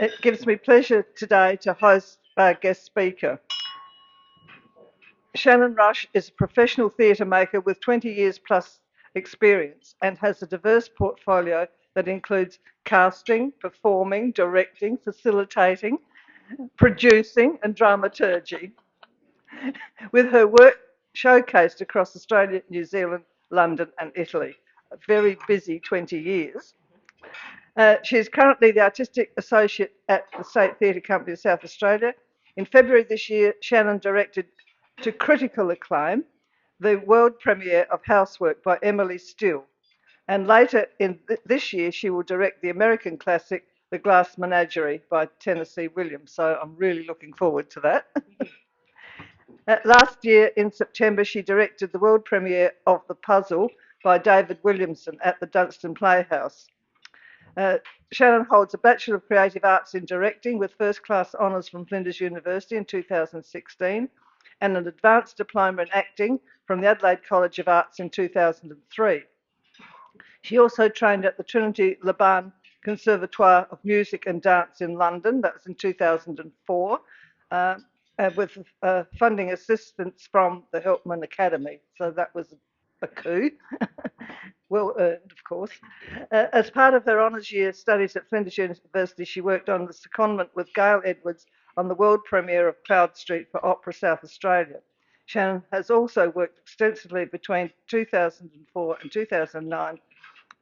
It gives me pleasure today to host our guest speaker. Shannon Rush is a professional theatre maker with 20 years plus experience and has a diverse portfolio that includes casting, performing, directing, facilitating, producing, and dramaturgy. With her work showcased across Australia, New Zealand, London, and Italy. A very busy 20 years. She is currently the Artistic Associate at the State Theatre Company of South Australia. In February this year, Shannon directed to critical acclaim the world premiere of Housework by Emily Still. And later in this year, she will direct the American classic, The Glass Menagerie by Tennessee Williams. So I'm really looking forward to that. Last year in September, she directed the world premiere of The Puzzle by David Williamson at the Dunstan Playhouse. Shannon holds a Bachelor of Creative Arts in Directing with first class honours from Flinders University in 2016 and an Advanced Diploma in Acting from the Adelaide College of Arts in 2003. She also trained at the Trinity Laban Conservatoire of Music and Dance in London, that was in 2004, with funding assistance from the Helpmann Academy. So that was a coup. Well earned, of course. As part of her honours year studies at Flinders University, she worked on the secondment with Gail Edwards on the world premiere of Cloud Street for Opera South Australia. Shannon has also worked extensively between 2004 and 2009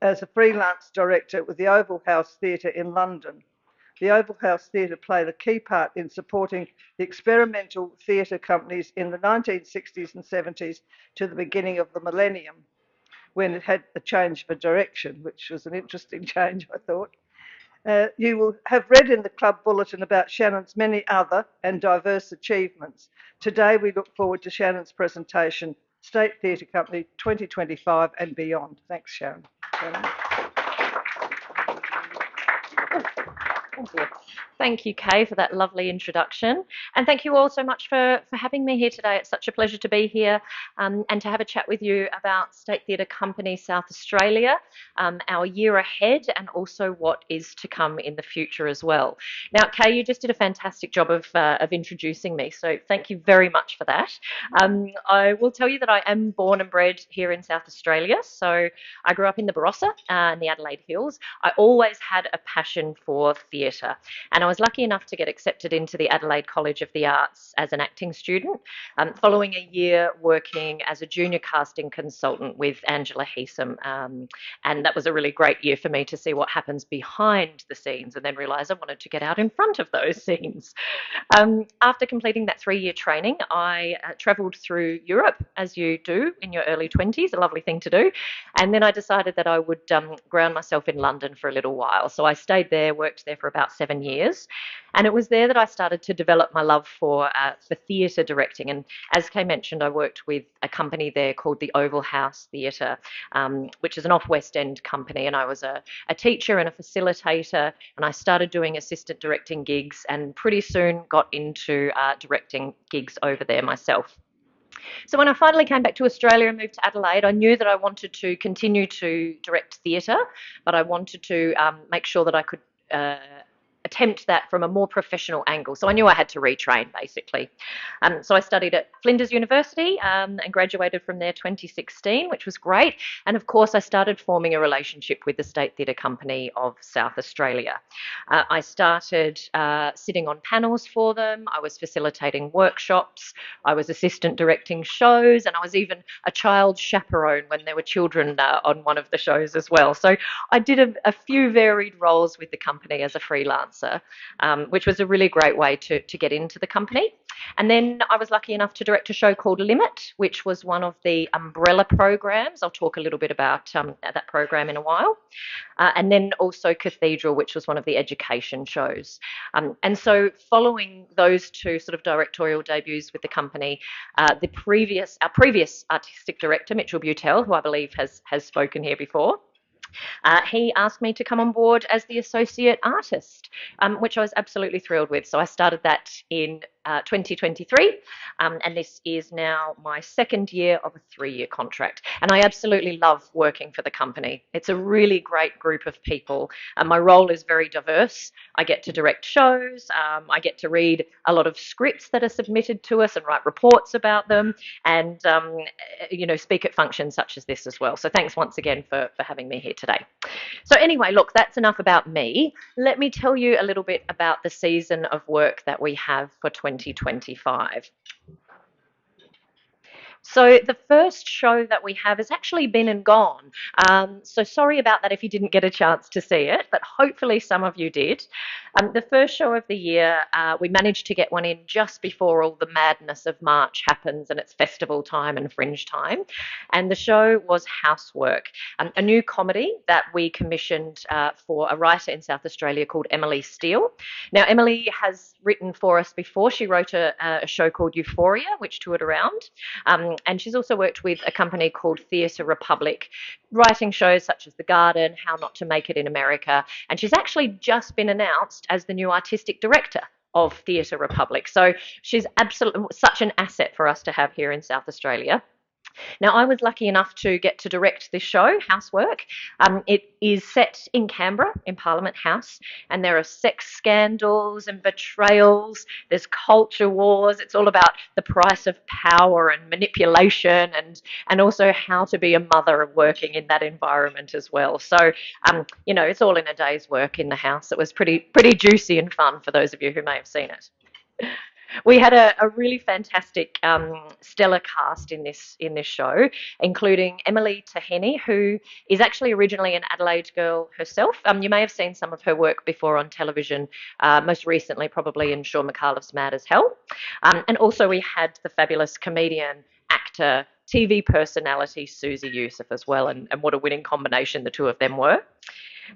as a freelance director with the Oval House Theatre in London. The Oval House Theatre played a key part in supporting the experimental theatre companies in the 1960s and 70s to the beginning of the millennium, when it had a change of direction, which was an interesting change, I thought. You will have read in the club bulletin about Shannon's many other and diverse achievements. Today, we look forward to Shannon's presentation, State Theatre Company 2025 and beyond. Thanks, Sharon. Thank you. Thank you, Kay, for that lovely introduction. And thank you all so much for having me here today. It's such a pleasure to be here and to have a chat with you about State Theatre Company South Australia, our year ahead, and also what is to come in the future as well. Now, Kay, you just did a fantastic job of introducing me, so thank you very much for that. I will tell you that I am born and bred here in South Australia. So I grew up in the Barossa in the Adelaide Hills. I always had a passion for theatre, and I was lucky enough to get accepted into the Adelaide College of the Arts as an acting student, following a year working as a junior casting consultant with Angela Heesum. And that was a really great year for me to see what happens behind the scenes and then realise I wanted to get out in front of those scenes. After completing that 3-year training, I travelled through Europe, as you do in your early 20s, a lovely thing to do. And then I decided that I would ground myself in London for a little while. So I stayed there, worked there for about 7 years. And it was there that I started to develop my love for theatre directing. And as Kay mentioned, I worked with a company there called the Oval House Theatre, which is an off-West End company. And I was a teacher and a facilitator. And I started doing assistant directing gigs and pretty soon got into directing gigs over there myself. So when I finally came back to Australia and moved to Adelaide, I knew that I wanted to continue to direct theatre, but I wanted to make sure that I could attempt that from a more professional angle. So I knew I had to retrain, basically. So I studied at Flinders University and graduated from there 2016, which was great. And of course, I started forming a relationship with the State Theatre Company of South Australia. I started sitting on panels for them. I was facilitating workshops. I was assistant directing shows, and I was even a child chaperone when there were children on one of the shows as well. So I did a few varied roles with the company as a freelancer, which was a really great way to get into the company. And then I was lucky enough to direct a show called Limit, which was one of the umbrella programs. I'll talk a little bit about that program in a while. And then also Cathedral, which was one of the education shows. And so following those two sort of directorial debuts with the company, our previous artistic director, Mitchell Butel, who I believe has spoken here before, he asked me to come on board as the associate artist, which I was absolutely thrilled with. So I started that in 2023, and this is now my second year of a 3-year contract. And I absolutely love working for the company. It's a really great group of people, and my role is very diverse. I get to direct shows, I get to read a lot of scripts that are submitted to us and write reports about them, and speak at functions such as this as well. So thanks once again for having me here today. So anyway, look, that's enough about me. Let me tell you a little bit about the season of work that we have for 2025. So the first show that we have has actually been and gone. So sorry about that if you didn't get a chance to see it, but hopefully some of you did. The first show of the year, we managed to get one in just before all the madness of March happens and it's festival time and fringe time. And the show was Housework, a new comedy that we commissioned for a writer in South Australia called Emily Steele. Now, Emily has written for us before. She wrote a show called Euphoria, which toured around. And she's also worked with a company called Theatre Republic, writing shows such as The Garden, How Not to Make It in America. And she's actually just been announced as the new artistic director of Theatre Republic. So she's absolutely such an asset for us to have here in South Australia. Now, I was lucky enough to get to direct this show, Housework. It is set in Canberra, in Parliament House, and there are sex scandals and betrayals. There's culture wars. It's all about the price of power and manipulation, and also how to be a mother working in that environment as well. So, it's all in a day's work in the house. It was pretty juicy and fun for those of you who may have seen it. We had a really fantastic stellar cast in this show, including Emily Taheny, who is actually originally an Adelaide girl herself. You may have seen some of her work before on television, most recently probably in Sean McAuliffe's Mad as Hell. And also we had the fabulous comedian, actor, TV personality Susie Youssef as well, and what a winning combination the two of them were.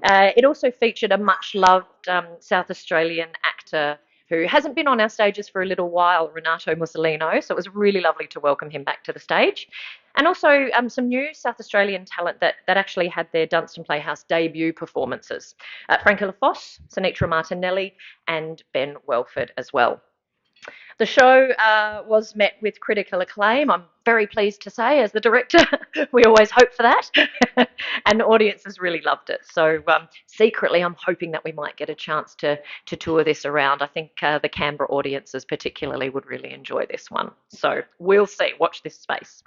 It also featured a much-loved South Australian actor who hasn't been on our stages for a little while, Renato Mussolino. So it was really lovely to welcome him back to the stage. And also some new South Australian talent that actually had their Dunstan Playhouse debut performances. Franca Lafosse, Sinitra Martinelli, and Ben Welford as well. The show was met with critical acclaim, I'm very pleased to say, as the director. We always hope for that. And audiences really loved it. So secretly, I'm hoping that we might get a chance to tour this around. I think the Canberra audiences particularly would really enjoy this one. So we'll see. Watch this space.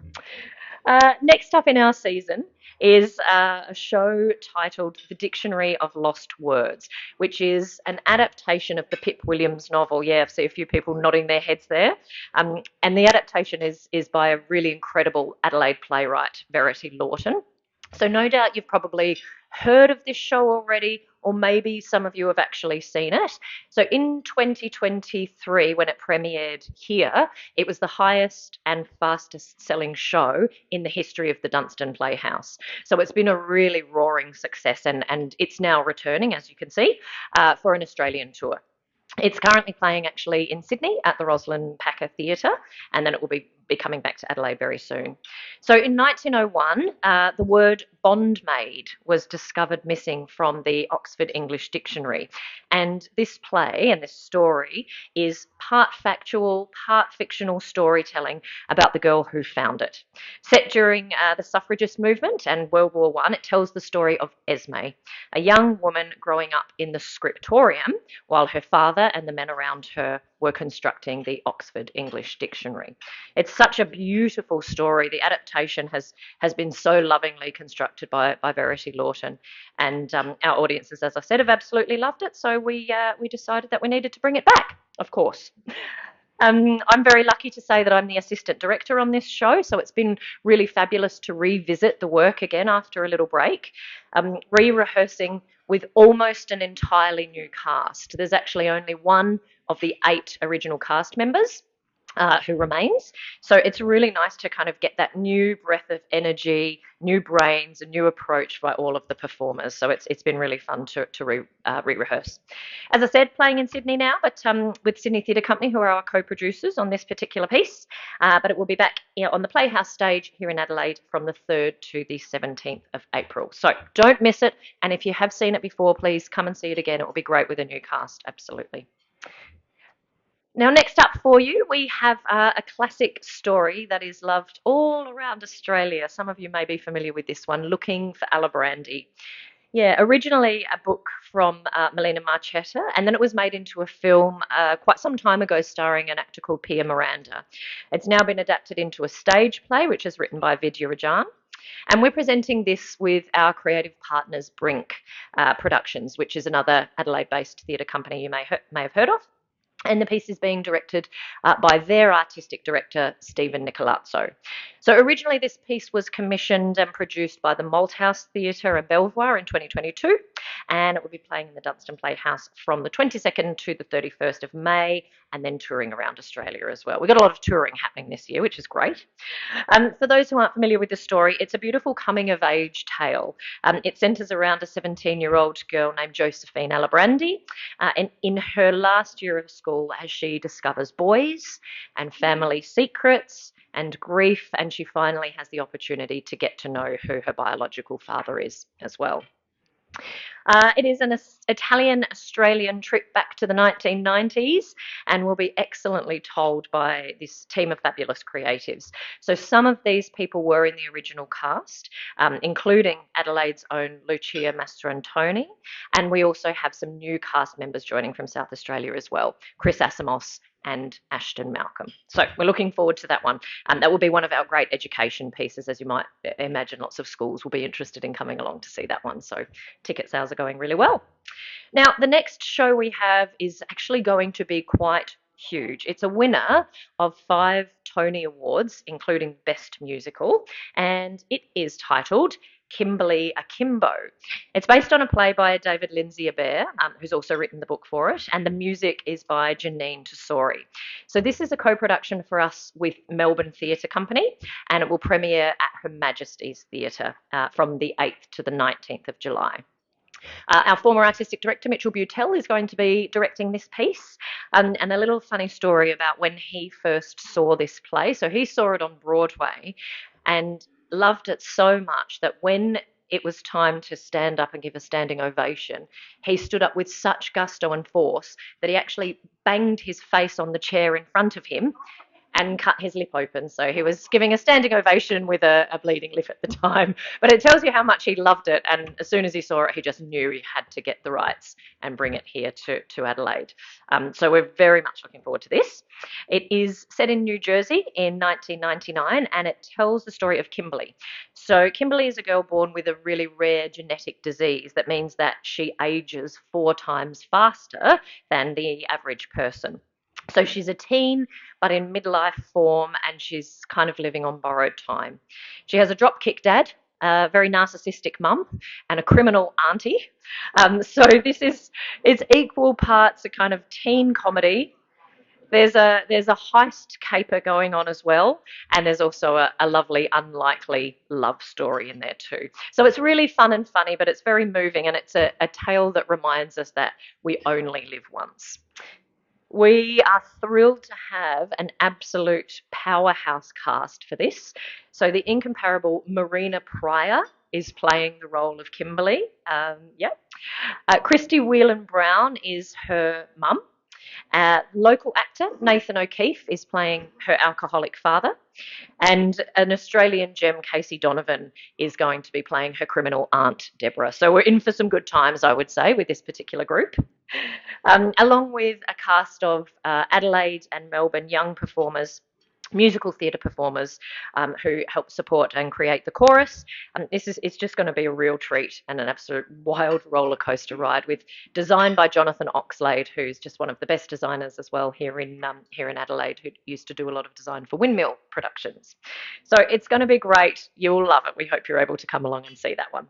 Next up in our season is a show titled The Dictionary of Lost Words, which is an adaptation of the Pip Williams novel. Yeah, I see a few people nodding their heads there. And the adaptation is by a really incredible Adelaide playwright, Verity Lawton. So no doubt you've probably heard of this show already, or maybe some of you have actually seen it. So in 2023, when it premiered here, it was the highest and fastest selling show in the history of the Dunstan Playhouse. So it's been a really roaring success, and it's now returning, as you can see, for an Australian tour. It's currently playing actually in Sydney at the Rosalind Packer Theatre, and then it will be coming back to Adelaide very soon. So in 1901, the word bondmaid was discovered missing from the Oxford English Dictionary. And this play and this story is part factual, part fictional storytelling about the girl who found it. Set during the suffragist movement and World War I, it tells the story of Esme, a young woman growing up in the scriptorium while her father and the men around her were constructing the Oxford English Dictionary. It's such a beautiful story. The adaptation has been so lovingly constructed by Verity Lawton, and our audiences, as I said, have absolutely loved it. So we decided that we needed to bring it back, of course. I'm very lucky to say that I'm the assistant director on this show, so it's been really fabulous to revisit the work again after a little break, re-rehearsing with almost an entirely new cast. There's actually only one of the 8 original cast members who remains. So it's really nice to kind of get that new breath of energy, new brains, a new approach by all of the performers. So it's been really fun to re-rehearse. As I said, playing in Sydney now, but with Sydney Theatre Company, who are our co-producers on this particular piece. But it will be back on the Playhouse stage here in Adelaide from the 3rd to the 17th of April. So don't miss it. And if you have seen it before, please come and see it again. It will be great with a new cast, absolutely. Now, next up for you, we have a classic story that is loved all around Australia. Some of you may be familiar with this one, Looking for Alibrandi. Yeah, originally a book from Melina Marchetta, and then it was made into a film quite some time ago starring an actor called Pia Miranda. It's now been adapted into a stage play, which is written by Vidya Rajan. And we're presenting this with our creative partners, Brink Productions, which is another Adelaide-based theatre company you may have heard of. And the piece is being directed by their artistic director, Stephen Nicolazzo. So originally this piece was commissioned and produced by the Malthouse Theatre and Belvoir in 2022, and it will be playing in the Dunstan Playhouse from the 22nd to the 31st of May, and then touring around Australia as well. We've got a lot of touring happening this year, which is great. For those who aren't familiar with the story, it's a beautiful coming-of-age tale. It centres around a 17-year-old girl named Josephine Alibrandi, and in her last year of school, as she discovers boys and family secrets and grief, and she finally has the opportunity to get to know who her biological father is as well. It is an Italian-Australian trip back to the 1990s and will be excellently told by this team of fabulous creatives. So some of these people were in the original cast, including Adelaide's own Lucia Mastrantoni, and we also have some new cast members joining from South Australia as well, Chris Asimos and Ashton Malcolm. So we're looking forward to that one. That will be one of our great education pieces, as you might imagine. Lots of schools will be interested in coming along to see that one. So ticket sales are going really well. Now, the next show we have is actually going to be quite huge. It's a winner of 5 Tony Awards, including Best Musical, and it is titled Kimberly Akimbo. It's based on a play by David Lindsay-Abaire, who's also written the book for it, and the music is by Janine Tesori. So this is a co-production for us with Melbourne Theatre Company, and it will premiere at Her Majesty's Theatre from the 8th to the 19th of July. Our former artistic director, Mitchell Butel, is going to be directing this piece. And a little funny story about when he first saw this play. So he saw it on Broadway and loved it so much that when it was time to stand up and give a standing ovation, he stood up with such gusto and force that he actually banged his face on the chair in front of him and cut his lip open. So he was giving a standing ovation with a bleeding lip at the time. But it tells you how much he loved it. And as soon as he saw it, he just knew he had to get the rights and bring it here to Adelaide. So we're very much looking forward to this. It is set in New Jersey in 1999, and it tells the story of Kimberly. So Kimberly is a girl born with a really rare genetic disease that means that she ages 4 times faster than the average person. So she's a teen, but in midlife form, and she's kind of living on borrowed time. She has a dropkick dad, a very narcissistic mum, and a criminal auntie. So it's equal parts a kind of teen comedy. There's a heist caper going on as well, and there's also a lovely, unlikely love story in there too. So it's really fun and funny, but it's very moving, and it's a tale that reminds us that we only live once. We are thrilled to have an absolute powerhouse cast for this. So the incomparable Marina Pryor is playing the role of Kimberly. Christy Whelan Brown is her mum. Local actor Nathan O'Keefe is playing her alcoholic father, and an Australian gem, Casey Donovan, is going to be playing her criminal aunt, Deborah. So we're in for some good times, I would say, with this particular group. Along with a cast of Adelaide and Melbourne young performers, musical theatre performers who help support and create the chorus. It's just going to be a real treat and an absolute wild roller coaster ride, with design by Jonathan Oxlade, who's just one of the best designers as well here in Adelaide, who used to do a lot of design for Windmill Productions. So it's going to be great. You'll love it. We hope you're able to come along and see that one.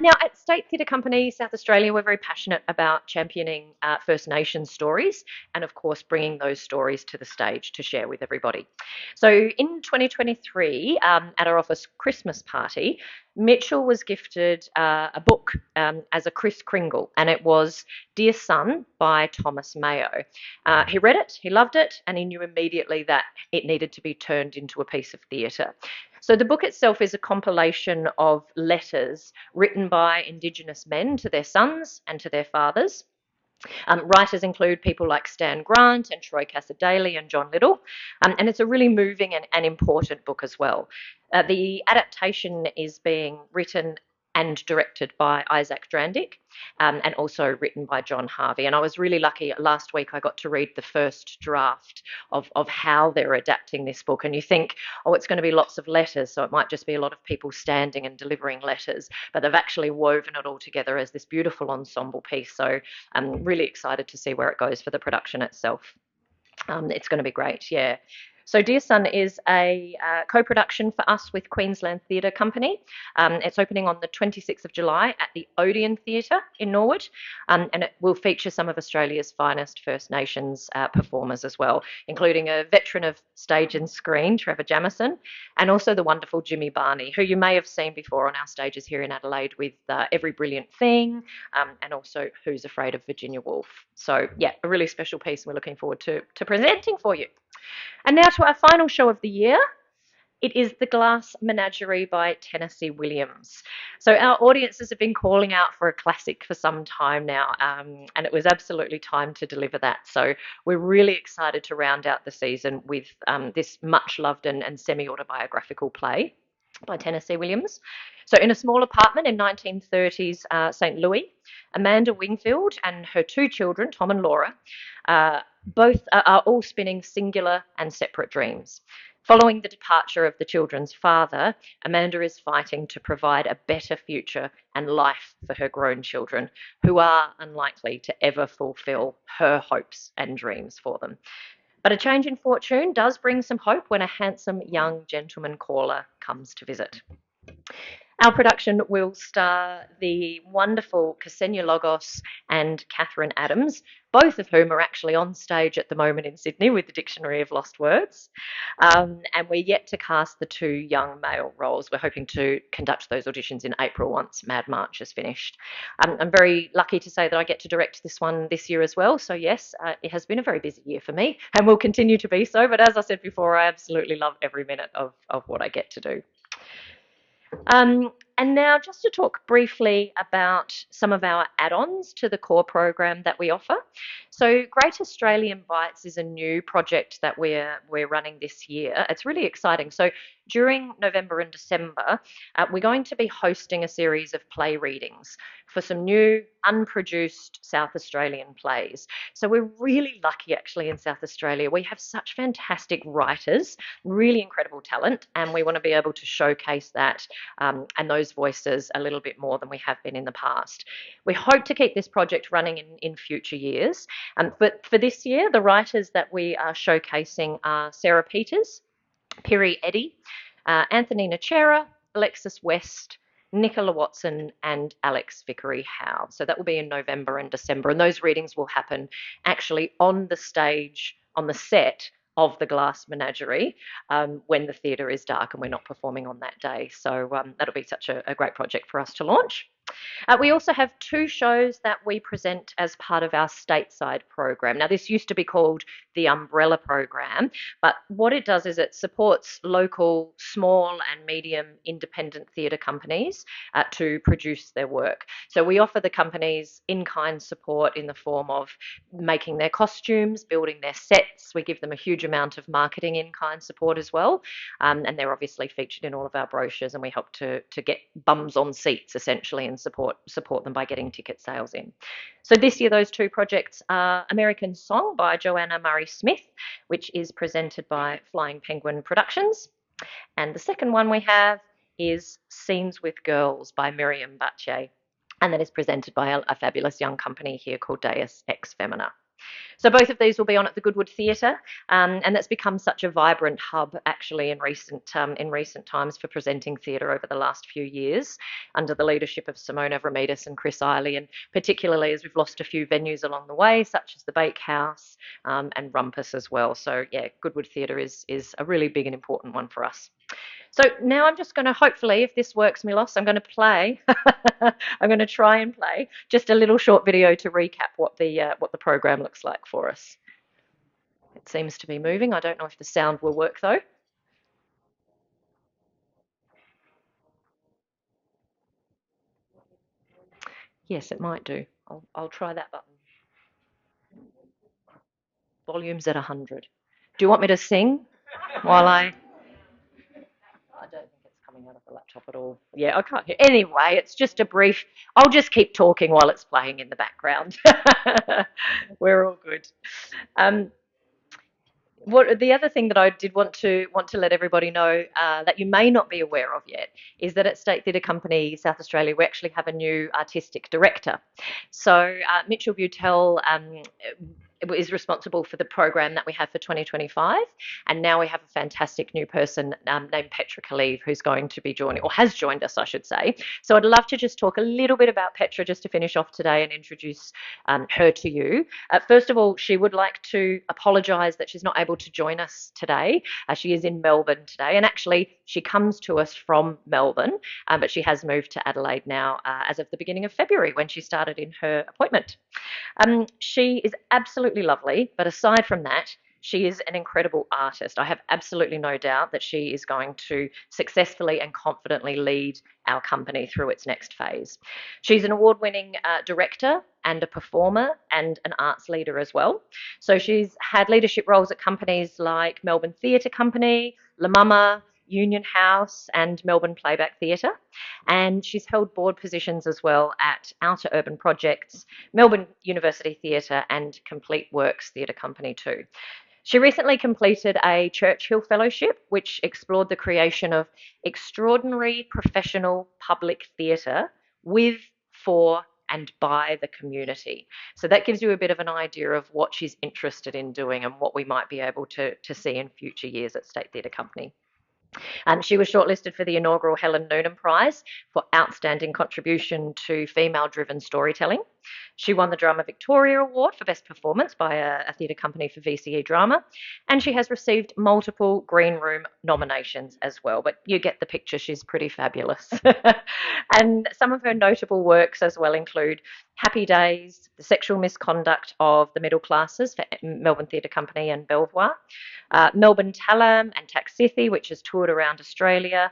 Now, at State Theatre Company South Australia, we're very passionate about championing First Nations stories and, of course, bringing those stories to the stage to share with everybody. So in 2023, at our office Christmas party, Mitchell was gifted a book as a Kris Kringle, and it was Dear Son by Thomas Mayo. He read it, he loved it, and he knew immediately that it needed to be turned into a piece of theatre. So the book itself is a compilation of letters written by Indigenous men to their sons and to their fathers. Writers include people like Stan Grant and Troy Cassar-Daley and John Little, and it's a really moving and important book as well. The adaptation is being written and directed by Isaac Drandick, and also written by John Harvey. And I was really lucky. Last week I got to read the first draft of how they're adapting this book. And you think, oh, it's going to be lots of letters, so it might just be a lot of people standing and delivering letters. But they've actually woven it all together as this beautiful ensemble piece. So I'm really excited to see where it goes for the production itself. It's going to be great, yeah. So Dear Son is a co-production for us with Queensland Theatre Company. It's opening on the 26th of July at the Odeon Theatre in Norwood, and it will feature some of Australia's finest First Nations performers as well, including a veteran of stage and screen, Trevor Jamieson, and also the wonderful Jimmy Barney, who you may have seen before on our stages here in Adelaide with Every Brilliant Thing, and also Who's Afraid of Virginia Woolf. So yeah, a really special piece, and we're looking forward to presenting for you. And now to our final show of the year. It is The Glass Menagerie by Tennessee Williams. So our audiences have been calling out for a classic for some time now, and it was absolutely time to deliver that. So we're really excited to round out the season with this much loved and semi-autobiographical play by Tennessee Williams. So in a small apartment in 1930s St. Louis, Amanda Wingfield and her two children, Tom and Laura, both are all spinning singular and separate dreams. Following the departure of the children's father, Amanda is fighting to provide a better future and life for her grown children, who are unlikely to ever fulfill her hopes and dreams for them. But a change in fortune does bring some hope when a handsome young gentleman caller comes to visit. Our production will star the wonderful Ksenia Logos and Catherine Adams, both of whom are actually on stage at the moment in Sydney with the Dictionary of Lost Words. And we're yet to cast the two young male roles. We're hoping to conduct those auditions in April once Mad March is finished. I'm very lucky to say that I get to direct this one this year as well. So yes, it has been a very busy year for me and will continue to be so. But as I said before, I absolutely love every minute of what I get to do. And now just to talk briefly about some of our add-ons to the core program that we offer. So Great Australian Bites is a new project that we're running this year. It's really exciting. So during November and December, we're going to be hosting a series of play readings for some new unproduced South Australian plays. So we're really lucky actually in South Australia. We have such fantastic writers, really incredible talent, and we want to be able to showcase that and those voices a little bit more than we have been in the past. We hope to keep this project running in future years. But for this year, the writers that we are showcasing are Sarah Peters, Piri Eddy, Anthony Nachera, Alexis West, Nicola Watson, and Alex Vickery Howe. So that will be in November and December. And those readings will happen actually on the stage, on the set of the Glass Menagerie when the theatre is dark and we're not performing on that day. So that'll be such a great project for us to launch. We also have two shows that we present as part of our stateside program. Now, this used to be called the Umbrella Program, but what it does is it supports local, small and medium independent theatre companies to produce their work. So we offer the companies in-kind support in the form of making their costumes, building their sets. We give them a huge amount of marketing in-kind support as well, and they're obviously featured in all of our brochures, and we help to get bums on seats essentially and support them by getting ticket sales in. So this year those two projects are American Song by Joanna Murray Smith, which is presented by Flying Penguin Productions, and the second one we have is Scenes with Girls by Miriam Bache, and that is presented by a fabulous young company here called Deus Ex Femina. So both of these will be on at the Goodwood Theatre, and that's become such a vibrant hub actually in recent times for presenting theatre over the last few years under the leadership of Simone Avramidis and Chris Eiley, and particularly as we've lost a few venues along the way, such as the Bakehouse and Rumpus as well. So yeah, Goodwood Theatre is a really big and important one for us. So now I'm just going to, hopefully, if this works, Milos, I'm going to play. I'm going to try and play just a little short video to recap what the program looks like for us. It seems to be moving. I don't know if the sound will work though. Yes, it might do. I'll try that button. volume's at 100. Do you want me to sing while I don't think it's coming out of the laptop at all. Yeah, I can't hear. Anyway, it's just a brief. I'll just keep talking while it's playing in the background. We're all good. Um, what the other thing that I did want to let everybody know that you may not be aware of yet is that at State Theatre Company South Australia we actually have a new artistic director. So Mitchell Butel is responsible for the program that we have for 2025, and now we have a fantastic new person named Petra Kaliv who's going to be joining, or has joined us, I should say. So I'd love to just talk a little bit about Petra just to finish off today and introduce her to you. First of all, she would like to apologise that she's not able to join us today. She is in Melbourne today, and actually she comes to us from Melbourne, but she has moved to Adelaide now as of the beginning of February when she started in her appointment. She is absolutely lovely, but aside from that, she is an incredible artist. I have absolutely no doubt that she is going to successfully and confidently lead our company through its next phase. She's an award-winning director and a performer and an arts leader as well. So she's had leadership roles at companies like Melbourne Theatre Company, La Mama, Union House and Melbourne Playback Theatre. And she's held board positions as well at Outer Urban Projects, Melbourne University Theatre and Complete Works Theatre Company too. She recently completed a Churchill Fellowship, which explored the creation of extraordinary professional public theatre with, for, and by the community. So that gives you a bit of an idea of what she's interested in doing and what we might be able to see in future years at State Theatre Company. She was shortlisted for the inaugural Helen Noonan Prize for outstanding contribution to female-driven storytelling. She won the Drama Victoria Award for Best Performance by a theatre company for VCE Drama, and she has received multiple Green Room nominations as well, but you get the picture, she's pretty fabulous. And some of her notable works as well include Happy Days, The Sexual Misconduct of the Middle Classes for Melbourne Theatre Company and Belvoir, Melbourne Talam and Taxithi, which has toured around Australia,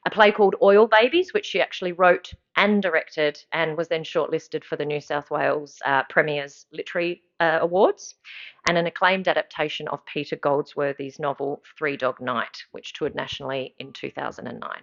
a play called Oil Babies, which she actually wrote and directed and was then shortlisted for the New South Wales Premier's Literary Awards, and an acclaimed adaptation of Peter Goldsworthy's novel Three Dog Night, which toured nationally in 2009.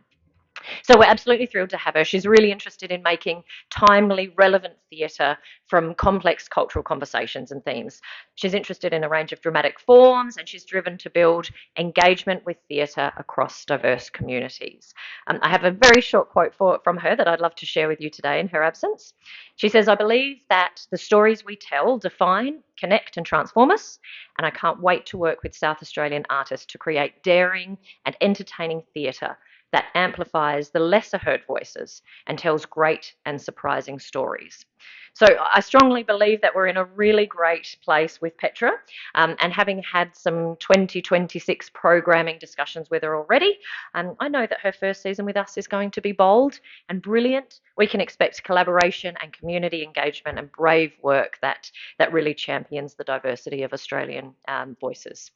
So we're absolutely thrilled to have her. She's really interested in making timely, relevant theatre from complex cultural conversations and themes. She's interested in a range of dramatic forms, and she's driven to build engagement with theatre across diverse communities. I have a very short quote from her that I'd love to share with you today in her absence. She says, "I believe that the stories we tell define, connect and transform us, and I can't wait to work with South Australian artists to create daring and entertaining theatre that amplifies the lesser heard voices and tells great and surprising stories." So I strongly believe that we're in a really great place with Petra, and having had some 2026 programming discussions with her already, I know that her first season with us is going to be bold and brilliant. We can expect collaboration and community engagement and brave work that really champions the diversity of Australian voices.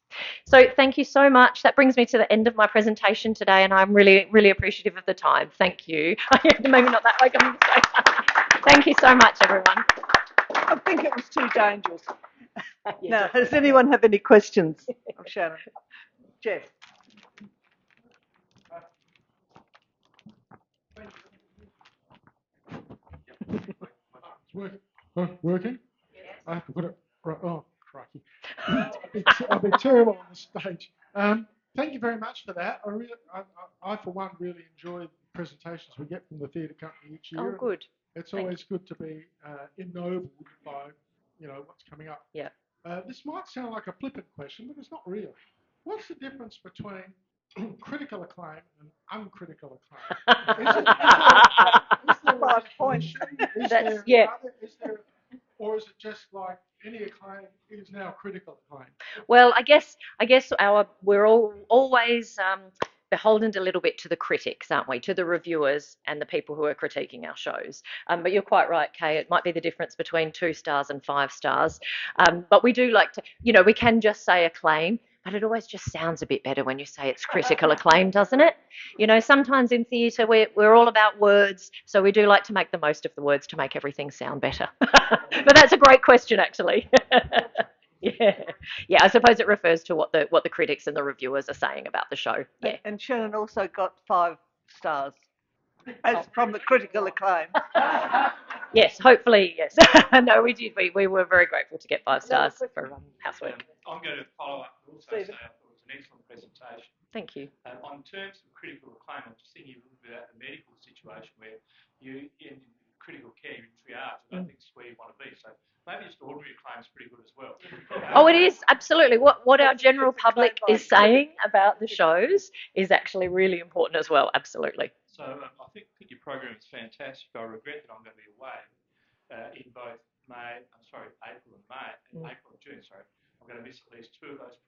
So thank you so much. That brings me to the end of my presentation today, and I'm really, really appreciative of the time. Thank you. Maybe not that way. Thank you so much, everyone. I think it was too dangerous. Now, does anyone have any questions of Shannon? Jeff. Working? I have to put it right. Oh, crikey. I'll be terrible on the stage. Thank you very much for that. I for one, really enjoy the presentations we get from the theatre company each year. Oh, good. It's always good to be ennobled by, what's coming up. Yeah. This might sound like a flippant question, but it's not really. What's the difference between critical acclaim and uncritical acclaim? Is there 5 points. Or is it just like any acclaim is now critical acclaim? Well, I guess we're always beholden a little bit to the critics, aren't we? To the reviewers and the people who are critiquing our shows. But you're quite right, Kay. It might be the difference between 2 stars and 5 stars. But we do like to, we can just say acclaim, but it always just sounds a bit better when you say it's critical acclaim, doesn't it? Sometimes in theatre we're all about words, so we do like to make the most of the words to make everything sound better. But that's a great question, actually. Yeah. I suppose it refers to what the critics and the reviewers are saying about the show. Yeah. And Shannon also got 5 stars as from the critical acclaim. Yes, hopefully, yes. No, we did. We were very grateful to get 5 stars for Housework. I'm going to follow up and also say I thought it was an excellent presentation. Thank you. On terms of critical acclaim, I'm just thinking a little bit about the medical situation where you, in critical care, you're in triage. I don't think it's where you want to be. So maybe just ordinary acclaim is pretty good as well. Oh, it is, absolutely. What our general public is saying about the shows is actually really important as well, absolutely. So I think your program is fantastic. I regret that I'm going to be away in both April and May, April and June, sorry. I'm going to miss at least 2 of those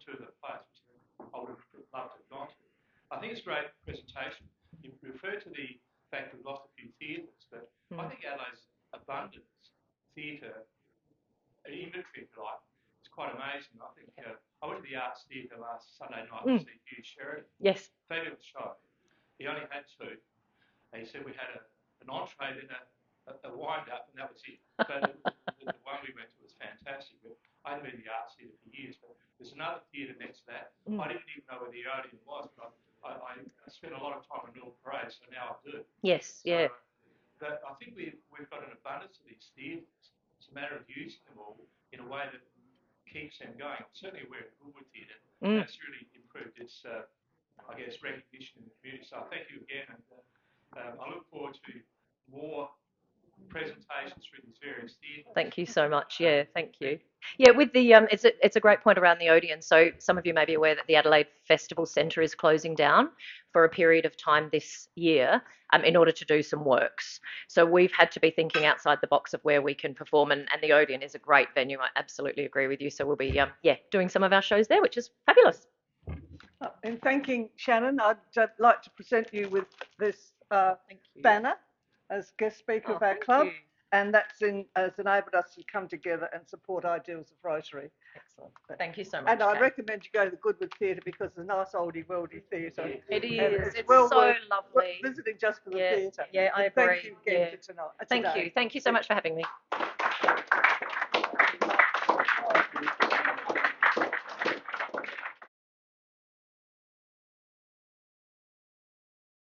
two of the plays, which I would have loved to have gone to. I think it's a great presentation. You refer to the fact we've lost a few theatres, but I think Adelaide's abundance theatre inventory, if you like, is quite amazing. I think I went to the Arts Theatre last Sunday night to see Hugh Sheridan. Yes. Fabulous show. He only had 2. And he said we had an entree and a wind-up, and that was it. So the one we went to was fantastic. But I hadn't been to the Arts Theatre for years, but there's another theatre next to that. I didn't even know where the Odeon was, but I spent a lot of time on Mill Parade, so now I do. Yes, so, yeah. But I think we've got an abundance of these theatres. It's a matter of using them all in a way that keeps them going. I'm certainly aware of Goodwood Theatre. That's really improved its, I guess, recognition in the community. So thank you again, and I look forward to more presentations through these various theatres. Thank you so much. Yeah, thank you. Yeah, with the it's a great point around the Odeon. So some of you may be aware that the Adelaide Festival Centre is closing down for a period of time this year in order to do some works. So we've had to be thinking outside the box of where we can perform, and the Odeon is a great venue. I absolutely agree with you. So we'll be doing some of our shows there, which is fabulous. In thanking Shannon, I'd like to present you with this banner as guest speaker of our club, and that's has enabled us to come together and support ideals of Rotary. Excellent. Thank you so much. And I recommend you go to the Goodwood Theatre because it's a nice oldie worldy theatre. It is. It's well so lovely. Visiting just for the theatre. Yeah, I agree. Thank you again for tonight. Thank you. Thank you so much for having me.